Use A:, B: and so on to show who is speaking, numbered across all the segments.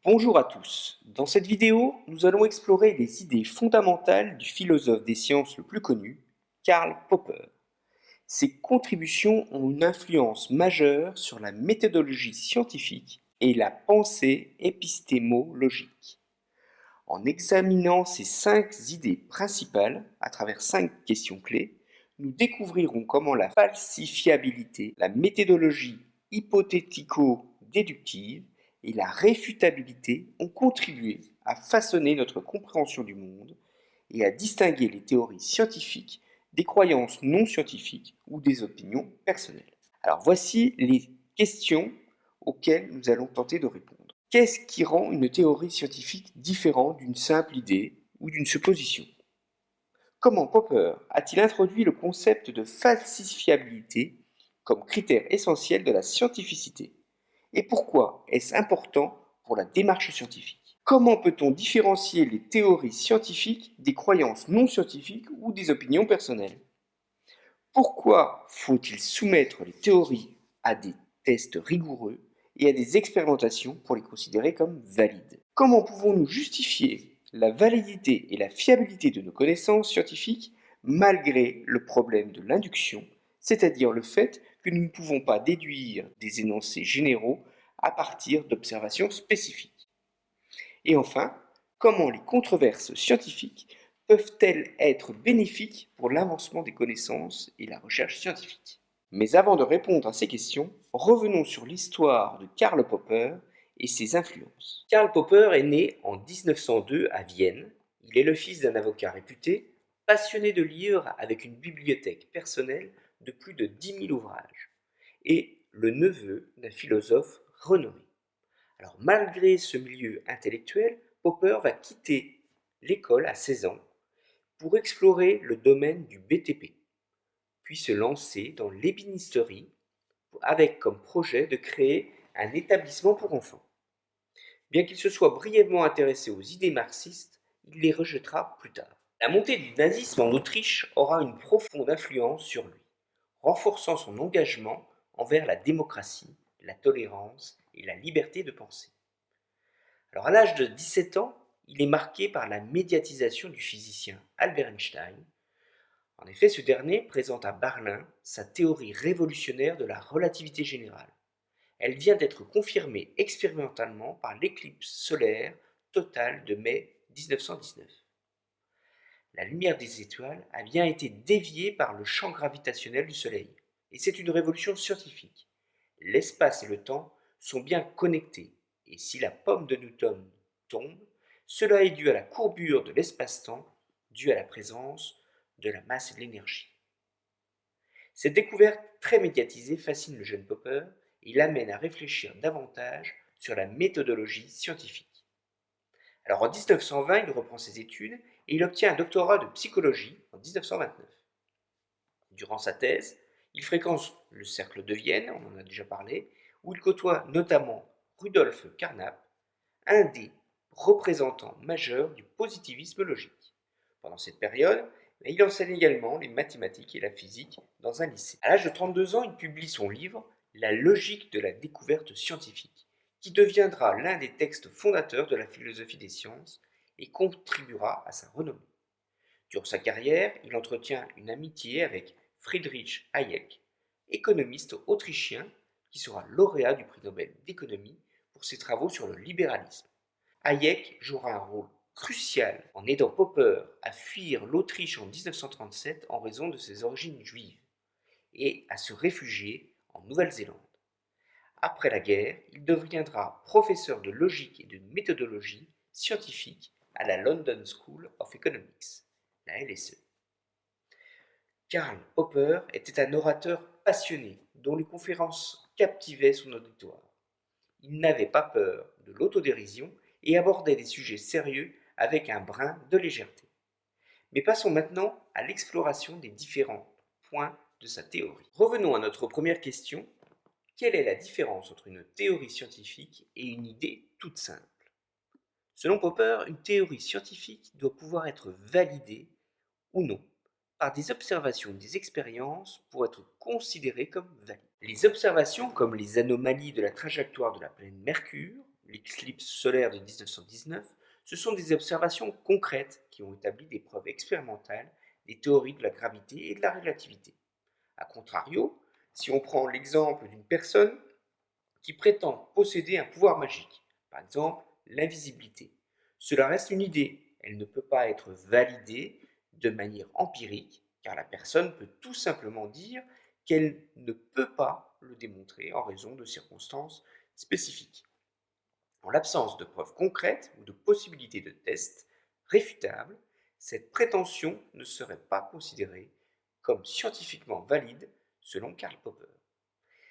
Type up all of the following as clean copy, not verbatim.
A: Bonjour à tous. Dans cette vidéo, nous allons explorer les idées fondamentales du philosophe des sciences le plus connu, Karl Popper. Ses contributions ont une influence majeure sur la méthodologie scientifique et la pensée épistémologique. En examinant ces 5 idées principales à travers 5 questions clés, nous découvrirons comment la falsifiabilité, la méthodologie hypothético-déductive et la réfutabilité ont contribué à façonner notre compréhension du monde et à distinguer les théories scientifiques des croyances non scientifiques ou des opinions personnelles. Alors voici les questions auxquelles nous allons tenter de répondre. Qu'est-ce qui rend une théorie scientifique différente d'une simple idée ou d'une supposition? Comment Popper a-t-il introduit le concept de falsifiabilité comme critère essentiel de la scientificité? Et pourquoi est-ce important pour la démarche scientifique? Comment peut-on différencier les théories scientifiques des croyances non scientifiques ou des opinions personnelles? Pourquoi faut-il soumettre les théories à des tests rigoureux et à des expérimentations pour les considérer comme valides? Comment pouvons-nous justifier la validité et la fiabilité de nos connaissances scientifiques malgré le problème de l'induction, c'est-à-dire le fait que nous ne pouvons pas déduire des énoncés généraux à partir d'observations spécifiques? Et enfin, comment les controverses scientifiques peuvent-elles être bénéfiques pour l'avancement des connaissances et la recherche scientifique? Mais avant de répondre à ces questions, revenons sur l'histoire de Karl Popper et ses influences. Karl Popper est né en 1902 à Vienne. Il est le fils d'un avocat réputé, passionné de lire avec une bibliothèque personnelle de plus de 10 000 ouvrages, et le neveu d'un philosophe renommé. Alors malgré ce milieu intellectuel, Popper va quitter l'école à 16 ans pour explorer le domaine du BTP, puis se lancer dans l'ébénisterie avec comme projet de créer un établissement pour enfants. Bien qu'il se soit brièvement intéressé aux idées marxistes, il les rejettera plus tard. La montée du nazisme en Autriche aura une profonde influence sur lui, renforçant son engagement envers la démocratie, la tolérance et la liberté de penser. Alors à l'âge de 17 ans, il est marqué par la médiatisation du physicien Albert Einstein. En effet, ce dernier présente à Berlin sa théorie révolutionnaire de la relativité générale. Elle vient d'être confirmée expérimentalement par l'éclipse solaire totale de mai 1919. La lumière des étoiles a bien été déviée par le champ gravitationnel du Soleil, et c'est une révolution scientifique. L'espace et le temps sont bien connectés, et si la pomme de Newton tombe, cela est dû à la courbure de l'espace-temps, due à la présence de la masse et de l'énergie. Cette découverte très médiatisée fascine le jeune Popper et l'amène à réfléchir davantage sur la méthodologie scientifique. Alors en 1920, il reprend ses études et il obtient un doctorat de psychologie en 1929. Durant sa thèse, il fréquente le cercle de Vienne, on en a déjà parlé, où il côtoie notamment Rudolf Carnap, un des représentants majeurs du positivisme logique. Pendant cette période, il enseigne également les mathématiques et la physique dans un lycée. À l'âge de 32 ans, il publie son livre La logique de la découverte scientifique, qui deviendra l'un des textes fondateurs de la philosophie des sciences et contribuera à sa renommée. Durant sa carrière, il entretient une amitié avec Friedrich Hayek, économiste autrichien qui sera lauréat du prix Nobel d'économie pour ses travaux sur le libéralisme. Hayek jouera un rôle crucial en aidant Popper à fuir l'Autriche en 1937 en raison de ses origines juives et à se réfugier en Nouvelle-Zélande. Après la guerre, il deviendra professeur de logique et de méthodologie scientifique à la London School of Economics, la LSE. Karl Popper était un orateur passionné dont les conférences captivaient son auditoire. Il n'avait pas peur de l'autodérision et abordait des sujets sérieux avec un brin de légèreté. Mais passons maintenant à l'exploration des différents points de sa théorie. Revenons à notre première question. Quelle est la différence entre une théorie scientifique et une idée toute simple? Selon Popper, une théorie scientifique doit pouvoir être validée ou non par des observations ou des expériences pour être considérée comme valide. Les observations comme les anomalies de la trajectoire de la planète Mercure, l'éclipse solaire de 1919, ce sont des observations concrètes qui ont établi des preuves expérimentales des théories de la gravité et de la relativité. A contrario, si on prend l'exemple d'une personne qui prétend posséder un pouvoir magique, par exemple l'invisibilité, cela reste une idée, elle ne peut pas être validée de manière empirique, car la personne peut tout simplement dire qu'elle ne peut pas le démontrer en raison de circonstances spécifiques. En l'absence de preuves concrètes ou de possibilités de tests réfutables, cette prétention ne serait pas considérée comme scientifiquement valide selon Karl Popper.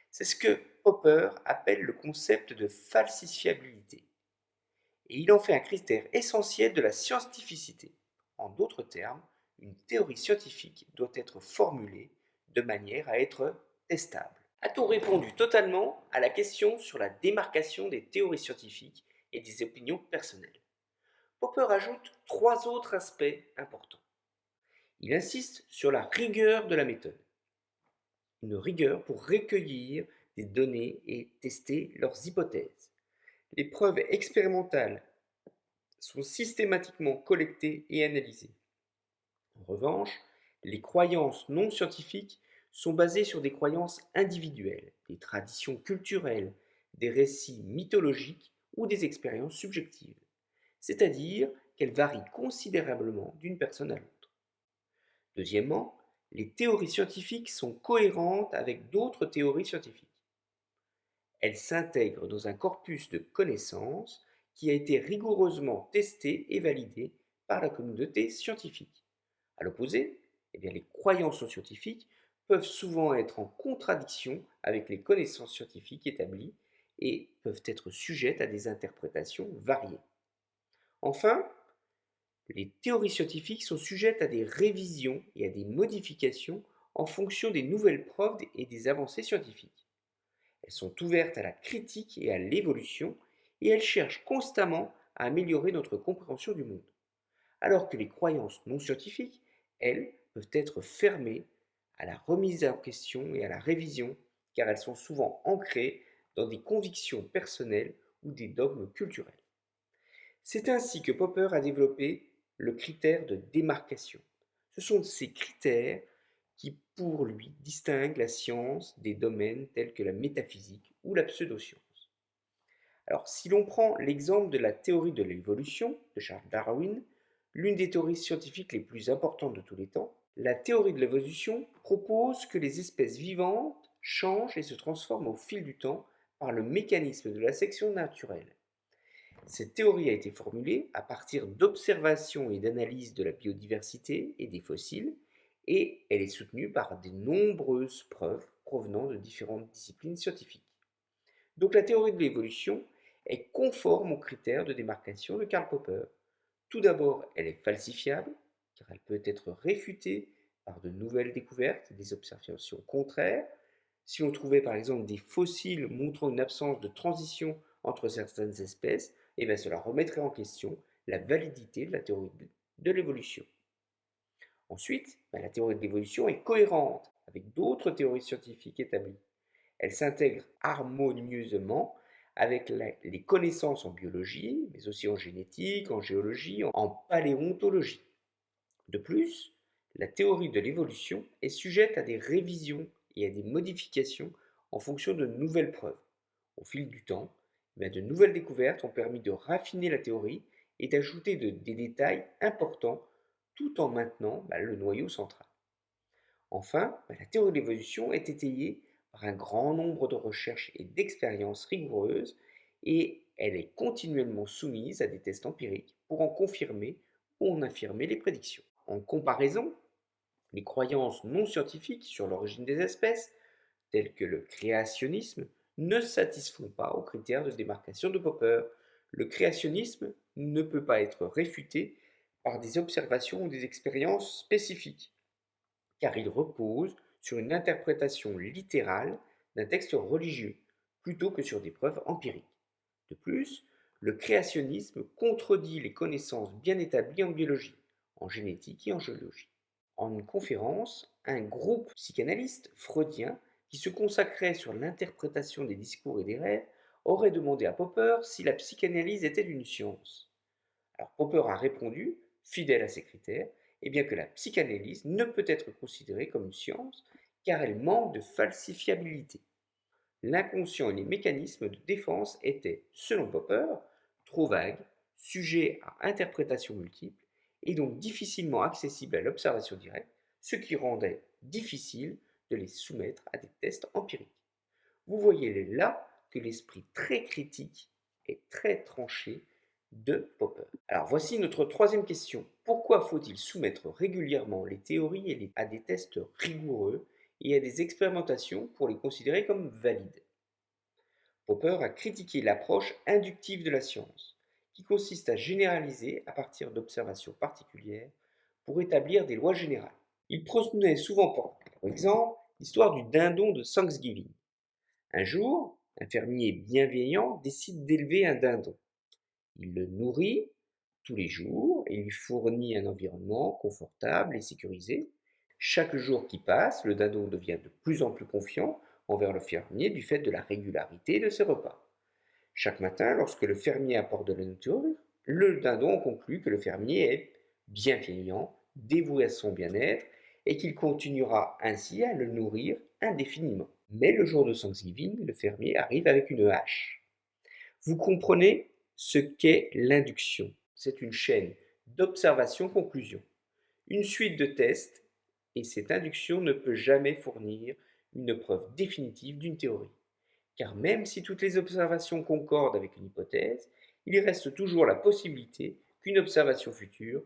A: C'est ce que Popper appelle le concept de falsifiabilité, et il en fait un critère essentiel de la scientificité. En d'autres termes, une théorie scientifique doit être formulée de manière à être testable. A-t-on répondu totalement à la question sur la démarcation des théories scientifiques et des opinions personnelles? Popper ajoute trois autres aspects importants. Il insiste sur la rigueur de la méthode, une rigueur pour recueillir des données et tester leurs hypothèses. Les preuves expérimentales sont systématiquement collectées et analysées. En revanche, les croyances non scientifiques sont basées sur des croyances individuelles, des traditions culturelles, des récits mythologiques ou des expériences subjectives, c'est-à-dire qu'elles varient considérablement d'une personne à l'autre. Deuxièmement, les théories scientifiques sont cohérentes avec d'autres théories scientifiques. Elles s'intègrent dans un corpus de connaissances qui a été rigoureusement testé et validé par la communauté scientifique. À l'opposé, les croyances non scientifiques peuvent souvent être en contradiction avec les connaissances scientifiques établies et peuvent être sujettes à des interprétations variées. Enfin, les théories scientifiques sont sujettes à des révisions et à des modifications en fonction des nouvelles preuves et des avancées scientifiques. Elles sont ouvertes à la critique et à l'évolution, et elles cherchent constamment à améliorer notre compréhension du monde. Alors que les croyances non scientifiques, elles, peuvent être fermées à la remise en question et à la révision, car elles sont souvent ancrées dans des convictions personnelles ou des dogmes culturels. C'est ainsi que Popper a développé le critère de démarcation. Ce sont ces critères qui, pour lui, distinguent la science des domaines tels que la métaphysique ou la pseudoscience. Alors, si l'on prend l'exemple de la théorie de l'évolution de Charles Darwin, l'une des théories scientifiques les plus importantes de tous les temps, la théorie de l'évolution propose que les espèces vivantes changent et se transforment au fil du temps par le mécanisme de la sélection naturelle. Cette théorie a été formulée à partir d'observations et d'analyses de la biodiversité et des fossiles, et elle est soutenue par de nombreuses preuves provenant de différentes disciplines scientifiques. Donc la théorie de l'évolution est conforme aux critères de démarcation de Karl Popper. Tout d'abord, elle est falsifiable, car elle peut être réfutée par de nouvelles découvertes, des observations contraires. Si on trouvait par exemple des fossiles montrant une absence de transition entre certaines espèces, cela remettrait en question la validité de la théorie de l'évolution. Ensuite, la théorie de l'évolution est cohérente avec d'autres théories scientifiques établies. Elle s'intègre harmonieusement avec les connaissances en biologie, mais aussi en génétique, en géologie, en paléontologie. De plus, la théorie de l'évolution est sujette à des révisions et à des modifications en fonction de nouvelles preuves. Au fil du temps, de nouvelles découvertes ont permis de raffiner la théorie et d'ajouter des détails importants tout en maintenant le noyau central. Enfin, la théorie de l'évolution est étayée par un grand nombre de recherches et d'expériences rigoureuses et elle est continuellement soumise à des tests empiriques pour en confirmer ou en infirmer les prédictions. En comparaison, les croyances non scientifiques sur l'origine des espèces, telles que le créationnisme, ne satisfont pas aux critères de démarcation de Popper. Le créationnisme ne peut pas être réfuté par des observations ou des expériences spécifiques, car il repose sur une interprétation littérale d'un texte religieux, plutôt que sur des preuves empiriques. De plus, le créationnisme contredit les connaissances bien établies en biologie, en génétique et en géologie. En une conférence, un groupe psychanalyste freudien qui se consacrait sur l'interprétation des discours et des rêves aurait demandé à Popper si la psychanalyse était une science. Alors Popper a répondu, fidèle à ses critères, eh bien que la psychanalyse ne peut être considérée comme une science car elle manque de falsifiabilité. L'inconscient et les mécanismes de défense étaient, selon Popper, trop vagues, sujets à interprétations multiples et donc difficilement accessibles à l'observation directe, ce qui rendait difficile de les soumettre à des tests empiriques. Vous voyez là que l'esprit très critique et très tranché de Popper. Alors voici notre troisième question. Pourquoi faut-il soumettre régulièrement les théories à des tests rigoureux et à des expérimentations pour les considérer comme valides? Popper a critiqué l'approche inductive de la science, qui consiste à généraliser à partir d'observations particulières pour établir des lois générales. Il prenait souvent pour exemple l'histoire du dindon de Thanksgiving. Un jour, un fermier bienveillant décide d'élever un dindon. Il le nourrit tous les jours et lui fournit un environnement confortable et sécurisé. Chaque jour qui passe, le dindon devient de plus en plus confiant envers le fermier du fait de la régularité de ses repas. Chaque matin, lorsque le fermier apporte de la nourriture, le dindon conclut que le fermier est bienveillant, dévoué à son bien-être et qu'il continuera ainsi à le nourrir indéfiniment. Mais le jour de Thanksgiving, le fermier arrive avec une hache. Vous comprenez ce qu'est l'induction. C'est une chaîne d'observation-conclusion, une suite de tests, et cette induction ne peut jamais fournir une preuve définitive d'une théorie. Car même si toutes les observations concordent avec une hypothèse, il reste toujours la possibilité qu'une observation future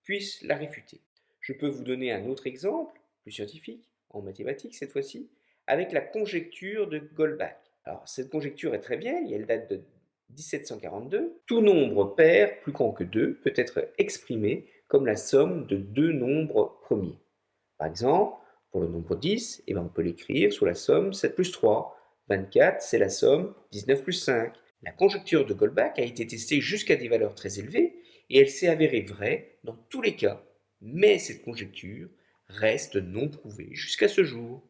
A: puisse la réfuter. Je peux vous donner un autre exemple, plus scientifique, en mathématiques cette fois-ci, avec la conjecture de Goldbach. Alors cette conjecture est très vieille, elle date de 1742. Tout nombre pair plus grand que 2 peut être exprimé comme la somme de deux nombres premiers. Par exemple, pour le nombre 10, on peut l'écrire sous la somme 7 plus 3. 24, c'est la somme 19 plus 5. La conjecture de Goldbach a été testée jusqu'à des valeurs très élevées et elle s'est avérée vraie dans tous les cas. Mais cette conjecture reste non prouvée jusqu'à ce jour.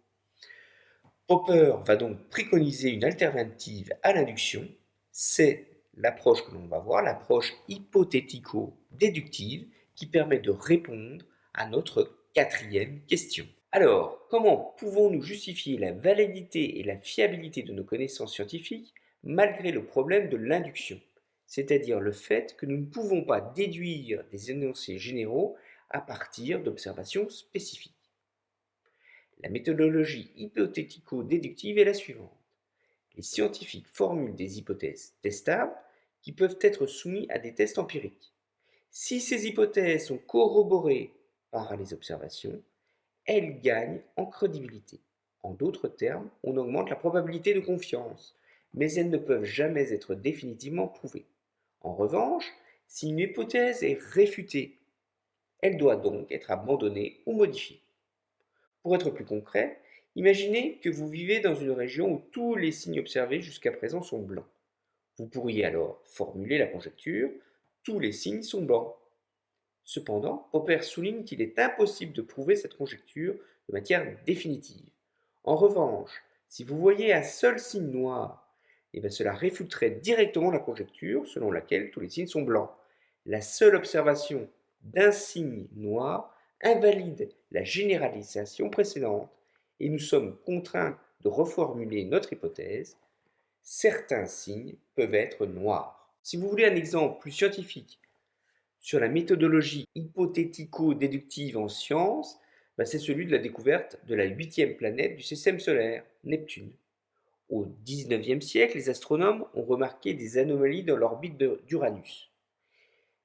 A: Popper va donc préconiser une alternative à l'induction. C'est l'approche que l'on va voir, l'approche hypothético-déductive qui permet de répondre à notre quatrième question. Alors, comment pouvons-nous justifier la validité et la fiabilité de nos connaissances scientifiques malgré le problème de l'induction, c'est-à-dire le fait que nous ne pouvons pas déduire des énoncés généraux à partir d'observations spécifiques? La méthodologie hypothético-déductive est la suivante. Les scientifiques formulent des hypothèses testables qui peuvent être soumises à des tests empiriques. Si ces hypothèses sont corroborées par les observations, elles gagnent en crédibilité. En d'autres termes, on augmente la probabilité de confiance, mais elles ne peuvent jamais être définitivement prouvées. En revanche, si une hypothèse est réfutée, elle doit donc être abandonnée ou modifiée. Pour être plus concret, imaginez que vous vivez dans une région où tous les signes observés jusqu'à présent sont blancs. Vous pourriez alors formuler la conjecture « tous les signes sont blancs ». Cependant, Popper souligne qu'il est impossible de prouver cette conjecture de manière définitive. En revanche, si vous voyez un seul signe noir, cela réfuterait directement la conjecture selon laquelle tous les signes sont blancs. La seule observation d'un signe noir invalide la généralisation précédente et nous sommes contraints de reformuler notre hypothèse. Certains signes peuvent être noirs. Si vous voulez un exemple plus scientifique sur la méthodologie hypothético-déductive en sciences, c'est celui de la découverte de la 8e planète du système solaire, Neptune. Au XIXe siècle, les astronomes ont remarqué des anomalies dans l'orbite d'Uranus,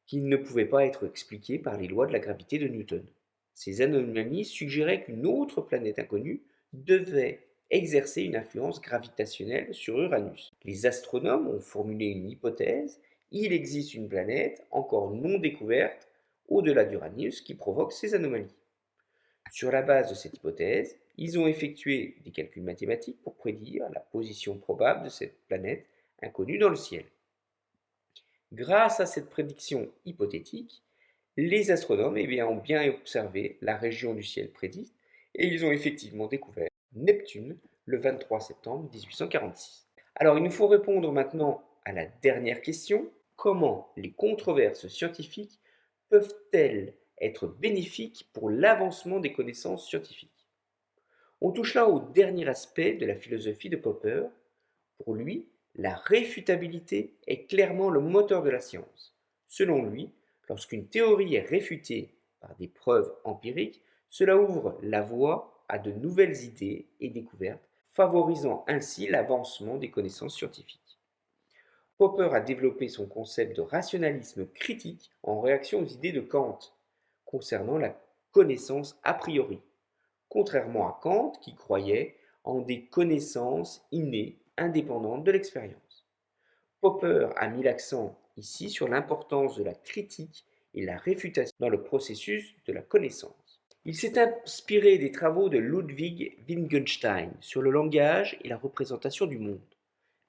A: qui ne pouvaient pas être expliquées par les lois de la gravité de Newton. Ces anomalies suggéraient qu'une autre planète inconnue devait exercer une influence gravitationnelle sur Uranus. Les astronomes ont formulé une hypothèse. Il existe une planète encore non découverte au-delà d'Uranus qui provoque ces anomalies. Sur la base de cette hypothèse, ils ont effectué des calculs mathématiques pour prédire la position probable de cette planète inconnue dans le ciel. Grâce à cette prédiction hypothétique, les astronomes ont bien observé la région du ciel prédite et ils ont effectivement découvert Neptune le 23 septembre 1846. Alors, il nous faut répondre maintenant à la dernière question. Comment les controverses scientifiques peuvent-elles être bénéfiques pour l'avancement des connaissances scientifiques? On touche là au dernier aspect de la philosophie de Popper. Pour lui, la réfutabilité est clairement le moteur de la science. Selon lui, lorsqu'une théorie est réfutée par des preuves empiriques, cela ouvre la voie à de nouvelles idées et découvertes, favorisant ainsi l'avancement des connaissances scientifiques. Popper a développé son concept de rationalisme critique en réaction aux idées de Kant concernant la connaissance a priori, contrairement à Kant qui croyait en des connaissances innées indépendantes de l'expérience. Popper a mis l'accent ici sur l'importance de la critique et la réfutation dans le processus de la connaissance. Il s'est inspiré des travaux de Ludwig Wittgenstein sur le langage et la représentation du monde.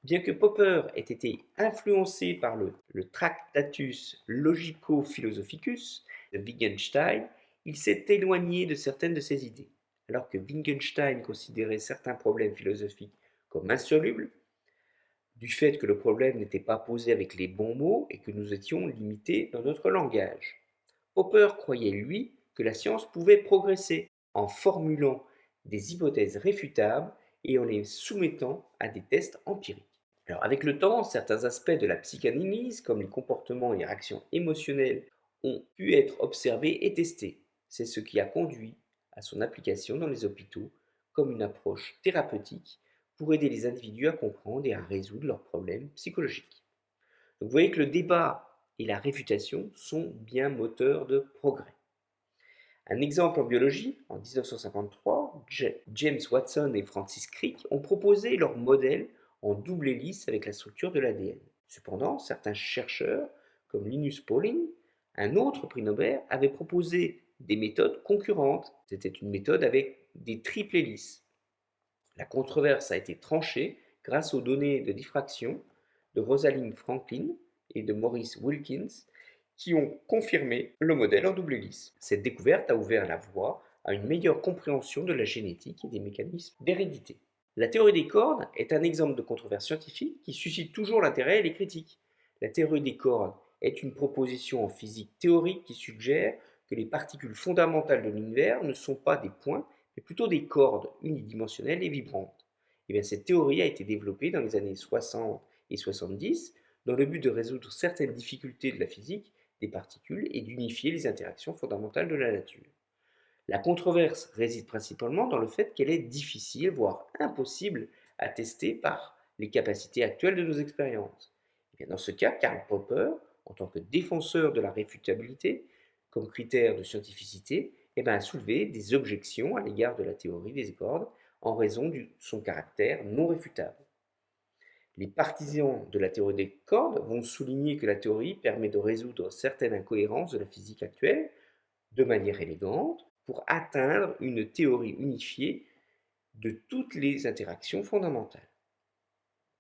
A: Bien que Popper ait été influencé par le Tractatus Logico-Philosophicus de Wittgenstein, il s'est éloigné de certaines de ses idées. Alors que Wittgenstein considérait certains problèmes philosophiques comme insolubles, du fait que le problème n'était pas posé avec les bons mots et que nous étions limités dans notre langage. Popper croyait, lui, que la science pouvait progresser en formulant des hypothèses réfutables et en les soumettant à des tests empiriques. Alors, avec le temps, certains aspects de la psychanalyse, comme les comportements et les réactions émotionnelles, ont pu être observés et testés. C'est ce qui a conduit à son application dans les hôpitaux comme une approche thérapeutique pour aider les individus à comprendre et à résoudre leurs problèmes psychologiques. Donc, vous voyez que le débat et la réfutation sont bien moteurs de progrès. Un exemple en biologie, en 1953, James Watson et Francis Crick ont proposé leur modèle en double hélice avec la structure de l'ADN. Cependant, certains chercheurs, comme Linus Pauling, un autre prix Nobel, avaient proposé des méthodes concurrentes. C'était une méthode avec des triples hélices. La controverse a été tranchée grâce aux données de diffraction de Rosalind Franklin et de Maurice Wilkins qui ont confirmé le modèle en double hélice. Cette découverte a ouvert la voie à une meilleure compréhension de la génétique et des mécanismes d'hérédité. La théorie des cordes est un exemple de controverse scientifique qui suscite toujours l'intérêt et les critiques. La théorie des cordes est une proposition en physique théorique qui suggère que les particules fondamentales de l'univers ne sont pas des points, mais plutôt des cordes unidimensionnelles et vibrantes. Et bien, cette théorie a été développée dans les années 60 et 70 dans le but de résoudre certaines difficultés de la physique des particules et d'unifier les interactions fondamentales de la nature. La controverse réside principalement dans le fait qu'elle est difficile, voire impossible à tester par les capacités actuelles de nos expériences. Et bien dans ce cas, Karl Popper, en tant que défenseur de la réfutabilité comme critère de scientificité, a soulevé des objections à l'égard de la théorie des cordes en raison de son caractère non réfutable. Les partisans de la théorie des cordes vont souligner que la théorie permet de résoudre certaines incohérences de la physique actuelle de manière élégante pour atteindre une théorie unifiée de toutes les interactions fondamentales.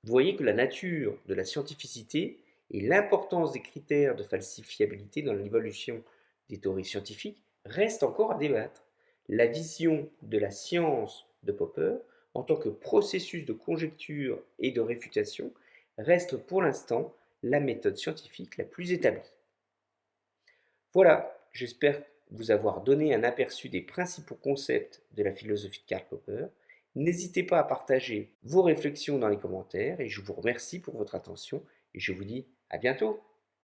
A: Vous voyez que la nature de la scientificité et l'importance des critères de falsifiabilité dans l'évolution des théories scientifiques restent encore à débattre. La vision de la science de Popper en tant que processus de conjecture et de réfutation reste pour l'instant la méthode scientifique la plus établie. Voilà, j'espère vous avoir donné un aperçu des principaux concepts de la philosophie de Karl Popper. N'hésitez pas à partager vos réflexions dans les commentaires et je vous remercie pour votre attention et je vous dis à bientôt.